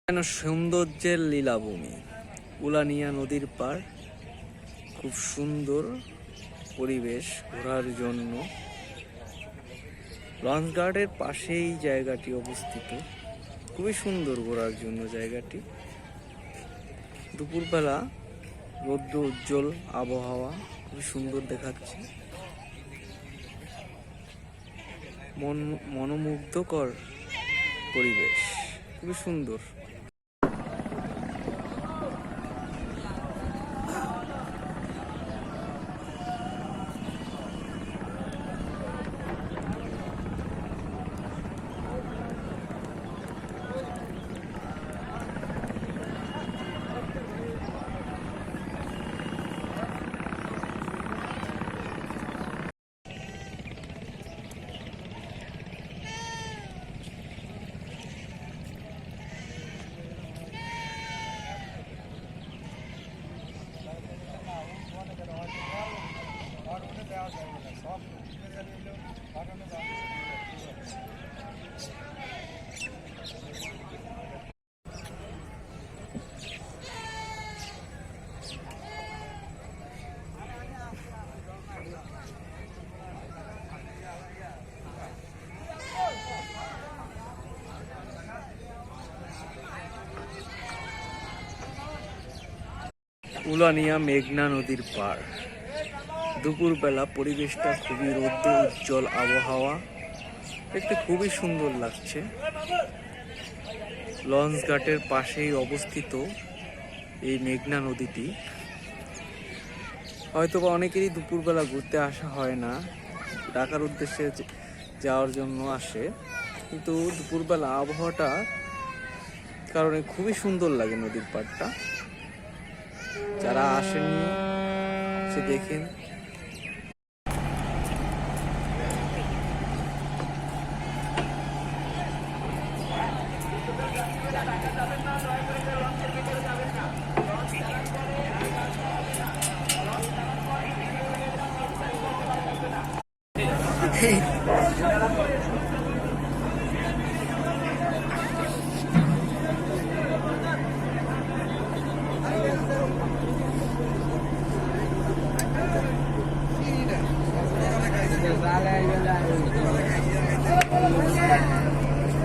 যেন সৌন্দর্যের লীলাভূমি। উলানিয়া নদীর পার, খুব সুন্দর পরিবেশ ঘোরার জন্য। লঞ্চ গার্ডের পাশেই জায়গাটি অবস্থিত, খুবই সুন্দর ঘোরার জন্য জায়গাটি। দুপুরবেলা রৌদ্র উজ্জ্বল আবহাওয়া, খুবই সুন্দর দেখাচ্ছে। মনোমুগ্ধকর পরিবেশ, খুবই সুন্দর। উলানিয়া মেঘনা নদীর পার, দুপুরবেলা পরিবেশটা খুবই রৌদ্র উজ্জ্বল আবহাওয়া, দেখতে খুবই সুন্দর লাগছে। লঞ্চ ঘাটের পাশেই অবস্থিত এই মেঘনা নদীটি। হয়তোবা অনেকেরই দুপুরবেলা ঘুরতে আসা হয় না, ঢাকার উদ্দেশ্যে যাওয়ার জন্য আসে, কিন্তু দুপুরবেলা আবহাওয়াটা কারণে খুবই সুন্দর লাগে নদীর পাড়টা। যারা আসেননি সে দেখেন।